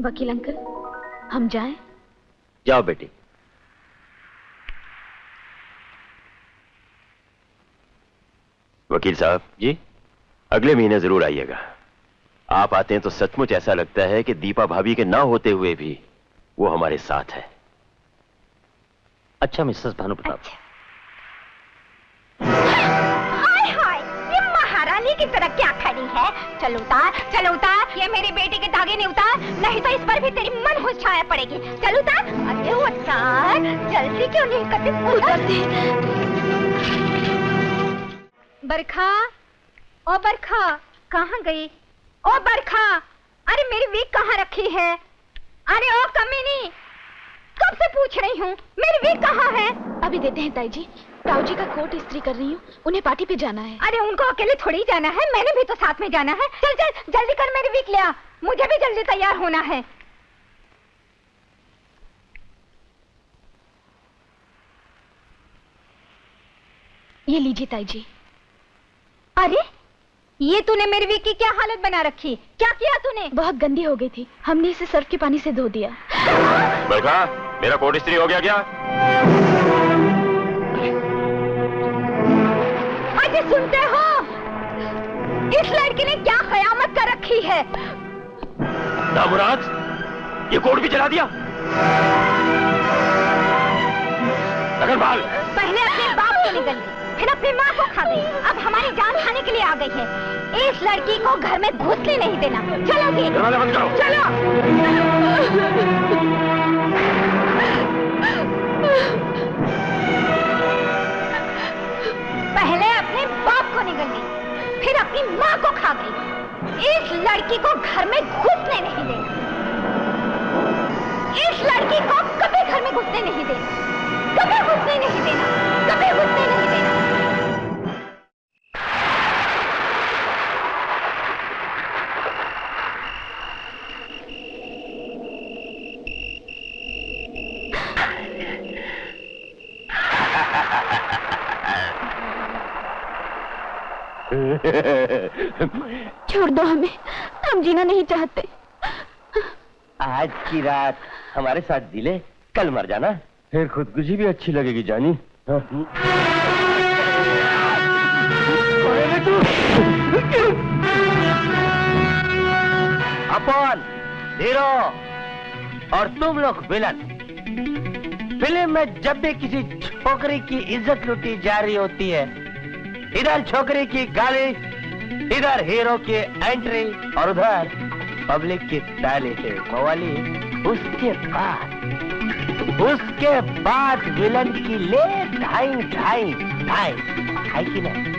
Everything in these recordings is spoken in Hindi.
वकील अंकल, हम जाएं? जाओ बेटी। वकील साहब जी, अगले महीने जरूर आइएगा। आप आते हैं तो सचमुच ऐसा लगता है कि दीपा भाभी के ना होते हुए भी वो हमारे साथ है। अच्छा मिसेस भानु प्रताप। अच्छा। हाय हाय, ये महारानी की तरह क्या खड़ी है? चल उतार, ये मेरी बेटी के धागे नहीं उतार, नहीं तो इस पर भी तेरी मनहूस छाया पड़ेगी। चल उतार, अरे उतार, जल्दी क्यों नहीं करती? उतार। बरखा, ओ बरखा, कहाँ गई? ओ बरखा, अरे मेरी वीक कहाँ रखी है? अरे ओ कमीनी, कब से पूछ रही हूँ, मेरी वीक कहाँ है? अभी देते हैं ताई जी। ताऊ जी का कोट इस्त्री कर रही हूँ, उन्हें पार्टी पे जाना है। अरे उनको अकेले थोड़ी जाना है, मैंने भी तो साथ में जाना है। चल चल जल्दी कर, मेरी वीक ले आ, मुझे भी जल्दी तैयार होना है। ये लीजिए ताई जी। अरे ये तूने मेरी वीक की क्या हालत बना रखी? क्या किया तूने? बहुत गंदी हो गई थी, हमने इसे सर्फ के पानी से धो दिया। बरखा, मेरा कोट इस्त्री हो गया क्या? अरे सुनते हो, इस लड़की ने क्या क़यामत कर रखी है? नामुराद, ये कोट भी जला दिया। नगरपाल, पहले अपने बाप को निकल गई, फिर अपनी माँ को खा गई, अब हमारी जान खाने के लिए आ गई है। इस लड़की को घर में घुसने नहीं देना। चलोगी? दरवाजा बंद करो। चलो। पहले अपने बाप को निकल गई, फिर अपनी माँ को खा गई। इस लड़की को घर में घुसने नहीं देना। इस लड़की को कभी घर में घुसने नहीं देना, कभी घुसने नहीं देना, कभी घुसने नहीं देना। छोड़ दो हमें, हम जीना नहीं चाहते। आज की रात हमारे साथ जिले, कल मर जाना, फिर खुदकुशी भी अच्छी लगेगी जानी। अपन हीरो और तुम लोग विलन। फिल्म में जब भी किसी छोकरी की इज्जत लूटी जा रही होती है, इधर छोकरी की गाली, इधर हीरो की एंट्री और उधर पब्लिक की ताली से मवाली। उसके बाद विलन की ले ढाई ढाई ढाई है कि नहीं?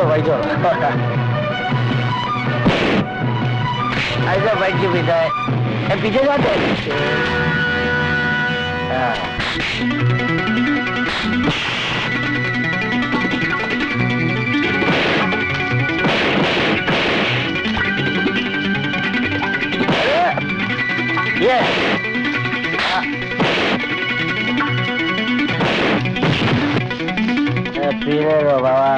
बैठो ऐसा बैठ के पीछा है, पीछे जाते ये पीने दो बाबा।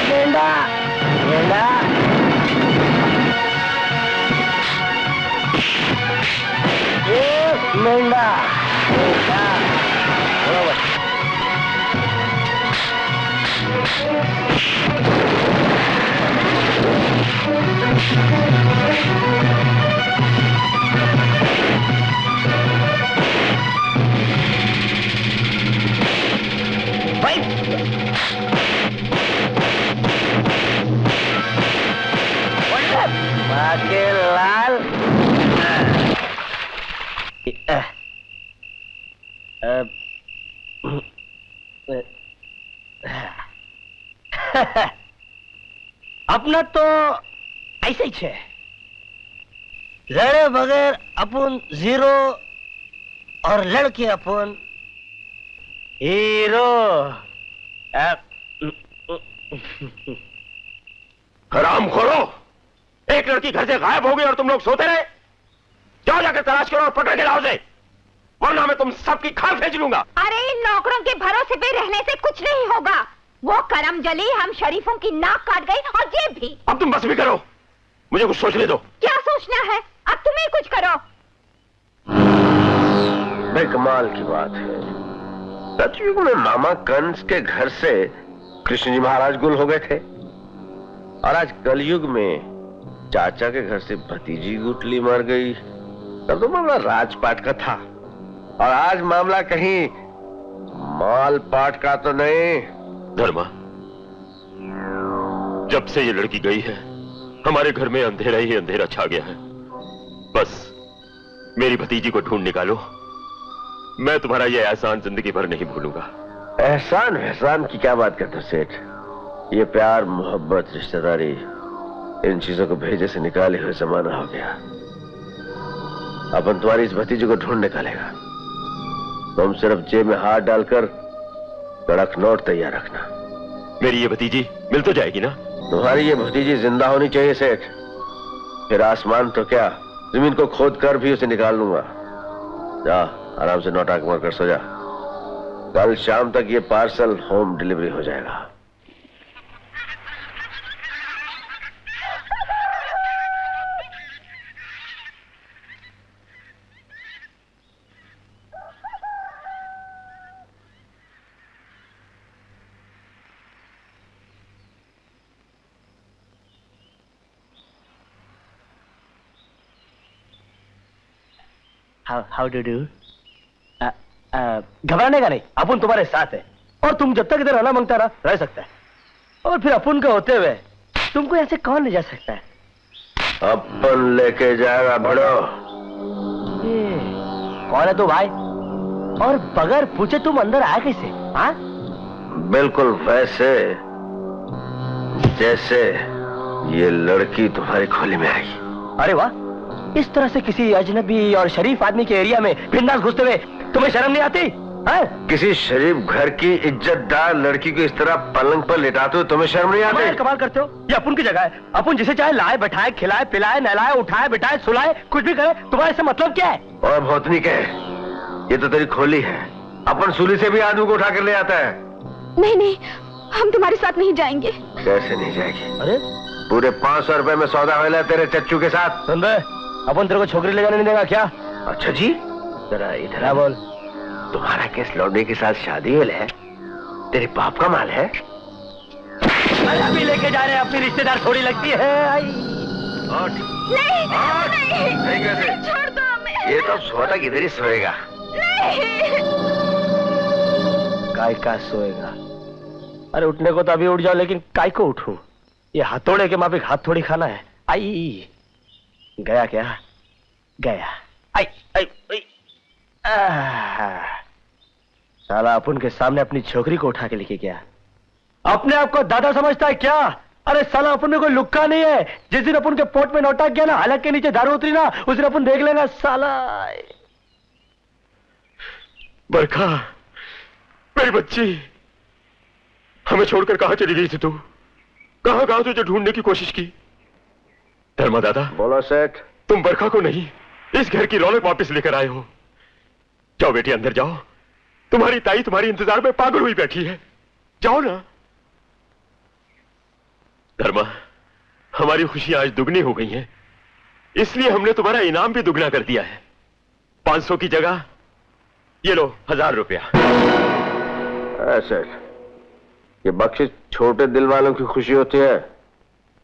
गेंडा गेंडा मेंढा बरोबर। बाके लाल अपना तो ऐसे ही है, लड़े बगैर अपन जीरो और लड़के अपन हीरो। हरामखोरो, एक लड़की घर से गायब हो गई और तुम लोग सोते रहे। जाओ जाकर तलाश करो और पकड़ के लाओ उसे, वरना मैं तुम सबकी खाल फेंच लूंगा। अरे इन नौकरों के भरोसे पे रहने से कुछ नहीं होगा। वो करम जली हम शरीफों की नाक काट गई और ये भी। अब तुम बस भी करो, मुझे कुछ सोचने दो। क्या सोचना है, अब तुम्हें कुछ करो। बेकमाल की बात है, सतयुग में मामा कंस के घर से कृष्ण जी महाराज गुल हो गए थे और आज कलयुग में चाचा के घर से भतीजी गुटली मर गई। तब तो मामला राजपाट का था और आज मामला कहीं मालपाट का तो नहीं। धर्मा, जब से ये लड़की गई है हमारे घर में अंधेरा ही अंधेरा छा गया है। बस मेरी भतीजी को ढूंढ निकालो, मैं तुम्हारा ये एहसान जिंदगी भर नहीं भूलूंगा। एहसान एहसान की क्या बात करते हो सेठ? ये प्यार मोहब्बत रिश्तेदारी इन चीजों को भेजे से निकाले हुए जमाना हो गया। अपन तुम्हारी इस भतीजी को ढूंढ निकालेगा। तुम सिर्फ जेब में हाथ डालकर कड़क नोट तैयार रखना। मेरी ये भतीजी मिल तो जाएगी ना? तुम्हारी ये भतीजी जिंदा होनी चाहिए सेठ, फिर आसमान तो क्या जमीन को खोद कर भी उसे निकाल लूंगा। जा आराम से नोटा मार कर सो जा, कल शाम तक ये पार्सल होम डिलीवरी हो जाएगा। How do do? घबराने का नहीं, अपन तुम्हारे साथ है और तुम जब तक इधर रहना मांगता रह सकता है। और फिर अपन का होते हुए तुमको ऐसे कौन ले जा सकता है? अपन लेके जाएगा बड़ो। कौन है तू भाई? और बगैर पूछे तुम अंदर आया कैसे? हाँ, बिल्कुल वैसे जैसे ये लड़की तुम्हारी खोली में आई। अरे वाह, इस तरह से किसी अजनबी और शरीफ आदमी के एरिया में बिंदास घुसते हुए तुम्हें शर्म नहीं आती? किसी शरीफ घर की इज्जतदार लड़की को इस तरह पलंग पर लेटाते हो तुम्हें शर्म नहीं आती? कमाल करते हो, ये अपन की जगह है। अपन जिसे चाहे लाए बैठाए, खिलाए पिलाए, नहलाए उठाए बिठाए सुलाए, कुछ भी करे। तुम्हारे से मतलब क्या है? और भौतनी के, ये तो तेरी खोली है। अपन सूली से भी आदमी को उठा कर ले आता है। नहीं नहीं, हम तुम्हारे साथ नहीं जाएंगे। कैसे नहीं जाएगी? अरे पूरे 500 रुपए में सौदा हुआ तेरे चच्चू के साथ। सुन बे, अपन तेरे को छोकरी ले जाने नहीं देगा क्या? अच्छा जी, जरा इधर बोल। तुम्हारा किस लौंडे के साथ शादी हुई है? तेरे बाप का माल है? अरे अभी लेके जा रहे हैं, अपनी रिश्तेदार थोड़ी लगती है। नहीं कैसे? छोड़ दो हमें। ये तो सोता किधर ही सोएगा। काय का सोएगा? अरे उठने को तो अभी उठ जाओ, लेकिन काय को उठूं? ये हथौड़े के माफिक हाथ थोड़ी खाना है। आई गया क्या? गया। आई आई आई। साला अपन के सामने अपनी छोकरी को उठा के लेके गया। अपने आप को दादा समझता है क्या? अरे साला अपन में कोई लुक्का नहीं है। जिस दिन अपन के पोट में नोटा गया ना, हलक के नीचे दारू उतरी ना, उस दिन अपन देख लेगा साला। बरखा, मेरी बच्ची, हमें छोड़कर कहां चली गई थी तू? कहां कहां तुझे ढूंढने की कोशिश की? धर्मा दादा, बोलो सेठ। तुम बरखा को नहीं, इस घर की रौनक वापस लेकर आए हो। जाओ बेटी, अंदर जाओ। तुम्हारी ताई तुम्हारी इंतजार में पागल हुई बैठी है। जाओ ना। धर्मा, हमारी खुशियां आज दुगनी हो गई हैं, इसलिए हमने तुम्हारा इनाम भी दुगना कर दिया है। 500 की जगह ये लो 1000 रुपया। सेठ, ये बख्शिश छोटे दिल वालों की खुशी होती है।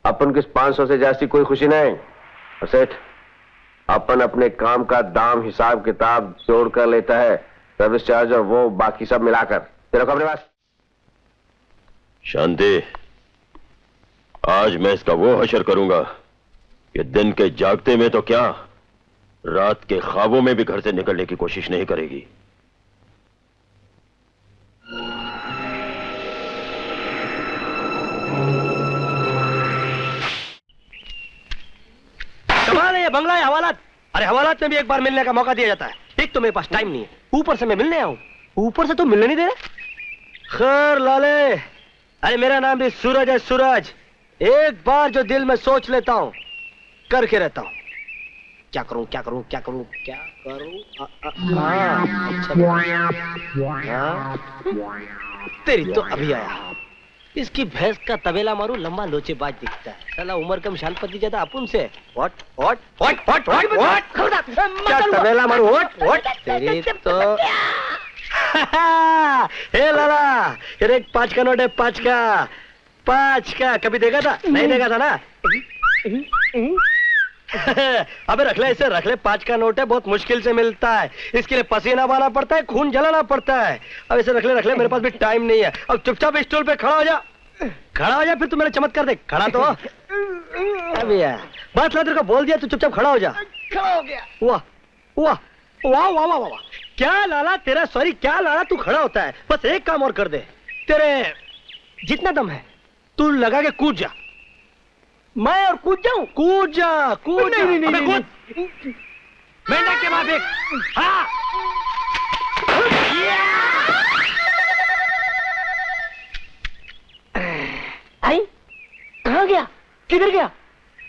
अपन किस 500 से जास्ती कोई खुशी नहीं। सेठ, अपन अपने काम का दाम हिसाब किताब जोड़ कर लेता है, सर्विस चार्ज और वो बाकी सब मिलाकर। तेरे को अपने पास। शांति, आज मैं इसका वो हशर करूंगा कि दिन के जागते में तो क्या, रात के ख्वाबों में भी घर से निकलने की कोशिश नहीं करेगी। बंगला या हवालात? अरे हवालात में भी एक बार मिलने का मौका दिया जाता है। एक तो मेरे पास टाइम नहीं है, ऊपर से मैं मिलने आऊं, ऊपर से तो मिलने नहीं दे रहे। खैर लाले, अरे मेरा नाम भी सूरज है, सूरज। एक बार जो दिल में सोच लेता हूं करके रहता हूं। क्या करूं क्या करूं क्या करूं क्या करूं? अच्छा तेरी तो अभी आया। इसकी भैंस का तबेला मारू, लंबा लोचेबाज दिखता है, साला उम्र कम शान पति ज्यादा अपुन से। What what what what what what क्या तबेला मारू? व्हाट व्हाट तेरी तो हे लाला, ये एक 5 का नोट है, 5 का, 5 का। कभी देखा था? नहीं देखा था ना। अबे रख ले इसे, रख ले। 5 का नोट है, बहुत मुश्किल से मिलता है, इसके लिए पसीना बहाना पड़ता है, खून जलाना पड़ता है। अब इसे रख ले, रख ले, मेरे पास भी टाइम नहीं है। अब चुपचाप स्टूल पे खड़ा हो जा, खड़ा हो जा, फिर तू मेरा चमत्कार देख। खड़ा तो अभी यार बात तेरे को बोल दिया, तू चुपचाप खड़ा हो जा। खड़ा हो गया। वाह वाह वाह वाह वाह वाह, क्या लाला तेरा, सॉरी क्या लाला तू खड़ा होता है? बस एक काम और कर दे, तेरे जितना दम है तू लगा के कूद जा। मैं और कूद जाऊं? कूद जा, कूद जा। नहीं, नहीं, कूद। मेंढक के माफिक। हाँ। आई कहाँ गया? किधर गया?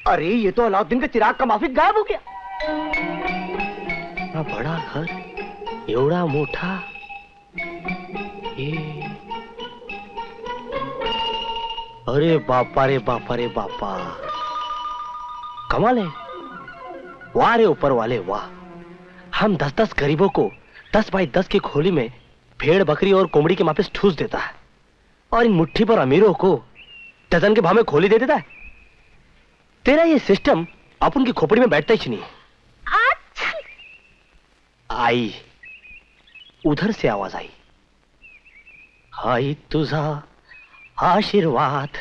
अरे ये तो अलाउद्दीन के चिराग का माफिक गायब हो गया। बड़ा घर, एवढा मोठा, अरे बापा रे बापा रे बापा, कमाल है। वाह रे ऊपर वाले वाह। हम 10-10 गरीबों को 10 बाई 10 की खोली में भेड़ बकरी और कोमड़ी के मापे ठूस देता है, और इन मुट्ठी पर अमीरों को डजन के भाव में खोली दे देता है। तेरा ये सिस्टम अपन की खोपड़ी में बैठता ही नहीं। आई उधर से आवाज आई, हाय तुझा आशीर्वाद।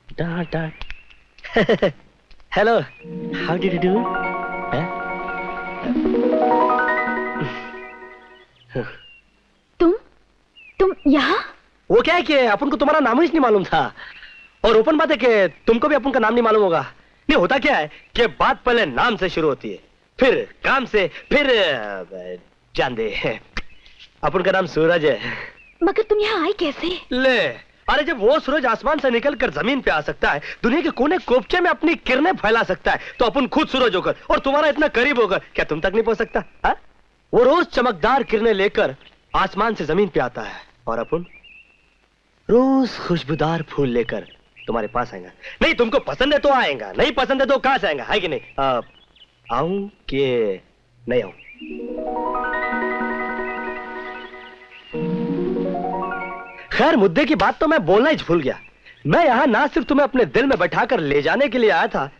डांट डांट। Hello, how did you do? तुम यहाँ? वो क्या है कि अपन को तुम्हारा नाम ही नहीं मालूम था, और ओपन बात है कि तुमको भी अपन का नाम नहीं मालूम होगा। नहीं होता क्या है कि बात पहले नाम से शुरू होती है, फिर काम से, फिर जान दे। अपन का नाम सूरज है। मगर तुम यहाँ आए कैसे? ले, अरे जब वो सूरज आसमान से निकलकर जमीन पे आ सकता है, दुनिया के कोने कोपचे में अपनी किरणें फैला सकता है, तो अपन खुद सूरज होकर और तुम्हारा इतना करीब होकर क्या तुम तक नहीं पहुंच सकता? हा? वो रोज चमकदार किरणें लेकर आसमान से जमीन पे आता है, और अपन रोज खुशबूदार फूल लेकर तुम्हारे पास आएगा। नहीं तुमको पसंद है तो आएगा, नहीं पसंद है तो कहां से आएगा, है कि नहीं? आऊं कि नहीं आऊं? खैर मुद्दे की बात तो मैं बोलना ही भूल गया। मैं यहां ना सिर्फ तुम्हें अपने दिल में बैठाकर ले जाने के लिए आया था,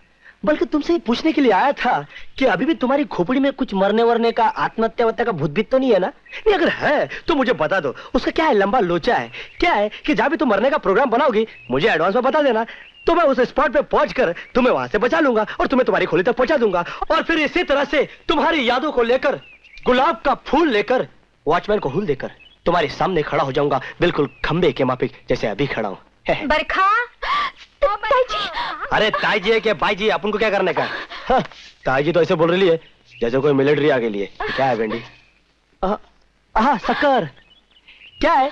बल्कि तुमसे ही पूछने के लिए आया था कि अभी भी तुम्हारी खोपड़ी में कुछ मरने वरने का, आत्महत्या वत्या का भूत भीत तो नहीं है ना? नहीं अगर है तो मुझे बता दो। उसका क्या है, लंबा लोचा है क्या है कि जहां भी तुम मरने का प्रोग्राम बनाओगी मुझे एडवांस में बता देना, तो मैं उस स्पॉट पे पहुंचकर तुम्हें वहां से बचा लूंगा और तुम्हें तुम्हारी खोली तक पहुंचा दूंगा। और फिर इसी तरह से तुम्हारी यादों को लेकर, गुलाब का फूल लेकर, वॉचमैन को हुल देकर तुम्हारे सामने खड़ा हो जाऊंगा, बिल्कुल खंबे के माफिक जैसे अभी खड़ा हूं। बरखा, ताई जी। अरे ताई जी है कि भाई जी, अपन को क्या करने का? हाँ, ताई जी तो ऐसे बोल रही है जैसे कोई मिलिट्री आगे लिए। क्या है बेंडी? शक्कर, क्या है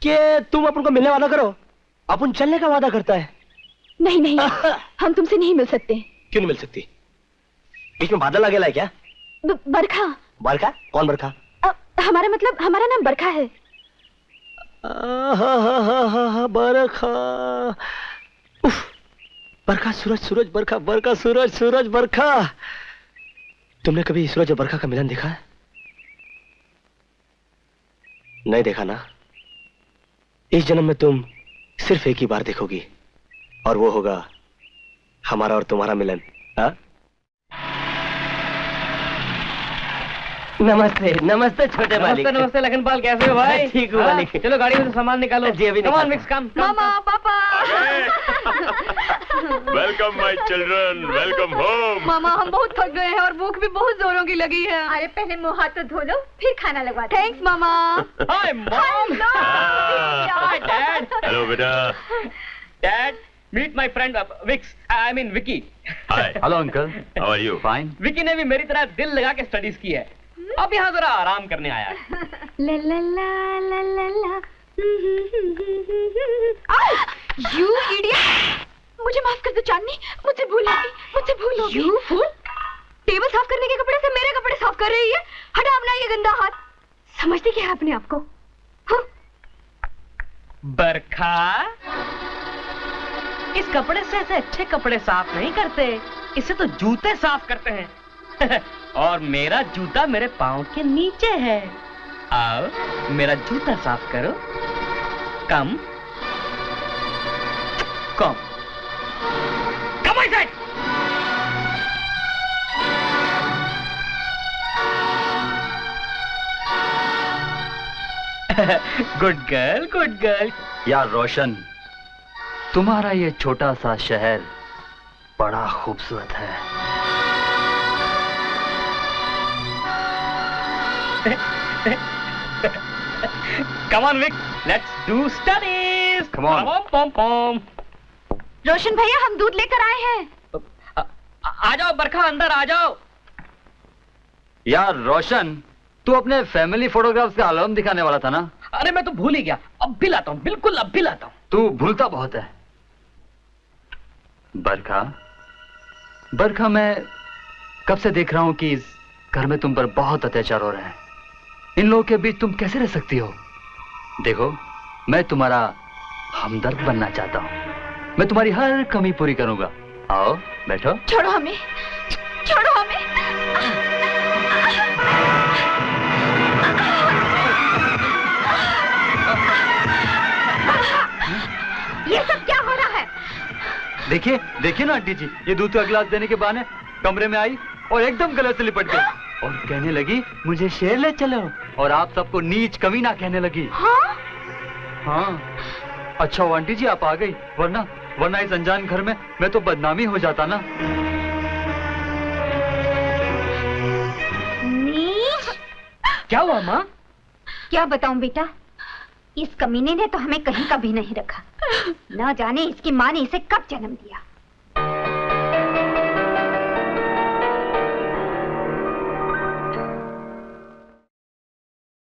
कि तुम अपन को मिलने वादा करो, अपन चलने का वादा करता है। नहीं नहीं, हम तुमसे नहीं मिल सकते। क्यों नहीं मिल सकती? बीच में बादल लगेला है क्या? बरखा। बरखा? कौन बरखा? हमारा मतलब, हमारा नाम बरखा है। बरखा, बरखा सूरज, सूरज बरखा, बरखा सूरज, सूरज बरखा। तुमने कभी सूरज और बरखा का मिलन देखा है? नहीं देखा ना? इस जन्म में तुम सिर्फ एक ही बार देखोगी, और वो होगा हमारा और तुम्हारा मिलन। हाँ? नमस्ते नमस्ते छोटे मालिक। नमस्ते नमस्ते लखनपाल, कैसे हो भाई? ठीक हूँ मालिक। चलो गाड़ी में से सामान निकालो। जी अभी कम ऑन मिक्स, कम। मामा, पापा। Welcome my children, welcome home. मामा हम बहुत थक गए हैं और भूख भी बहुत जोरों की लगी है। अरे पहले मुंह हाथ तो धो लो, फिर खाना लगवा। थैंक्स मामा। Hi mom. हेलो बेटा। Dad, meet my friend Vicks, I mean Vicky. Hi. Hello uncle, how are you? Fine. Vicky ने भी मेरी तरह दिल लगा के स्टडीज की है, अब यहाँ जरा आराम करने आया है। ला ला ला ला ला ला। You idiot! मुझे माफ कर दो चांदनी, मुझसे भूल हो गई, मुझसे भूल हो गई। You fool! टेबल साफ करने के कपड़े से मेरे कपड़े साफ कर रही है। हटा अपना ये गंदा हाथ। समझती क्या है अपने आप को? हाँ? बरखा, इस कपड़े से ऐसे अच्छे कपड़े साफ नहीं करते, इससे तो जूते साफ करते हैं। और मेरा जूता मेरे पाँव के नीचे है। आओ मेरा जूता साफ करो। कम कम कम ऐसे। Good girl, good girl. यार रोशन, तुम्हारा ये छोटा सा शहर बड़ा खूबसूरत है। Come on, Vic. Let's do studies. Come on. Pom pom. रोशन भैया, हम दूध लेकर आए हैं। आ जाओ बरखा, अंदर आ जाओ। यार रोशन, तू अपने फैमिली फोटोग्राफ्स का एल्बम दिखाने वाला था ना? अरे मैं तो भूल ही गया, अब भी लाता हूँ, बिल्कुल अब भी लाता हूँ। तू भूलता बहुत है। बरखा, बरखा, मैं कब से देख रहा हूं कि इस घर में तुम पर बहुत अत्याचार हो रहे हैं। इन लोगों के बीच तुम कैसे रह सकती हो? देखो, मैं तुम्हारा हमदर्द बनना चाहता हूं। मैं तुम्हारी हर कमी पूरी करूंगा। आओ बैठो। छोड़ो हमें, छोड़ो हमें। ये सब क्या हो रहा है? देखिए, देखिए ना आंटी जी, ये दूध का गिलास देने के बहाने कमरे में आई और एकदम गले से लिपट गई और कहने लगी मुझे शेर ले चलो, और आप सबको नीच कमीना कहने लगी। हाँ? हाँ, अच्छा वो आंटी जी आप आ गई, वरना वरना इस अनजान घर में मैं तो बदनामी हो जाता ना। नीच? क्या हुआ माँ? क्या बताऊं बेटा, इस कमीने ने तो हमें कहीं का भी नहीं रखा। न जाने इसकी माँ ने इसे कब जन्म दिया।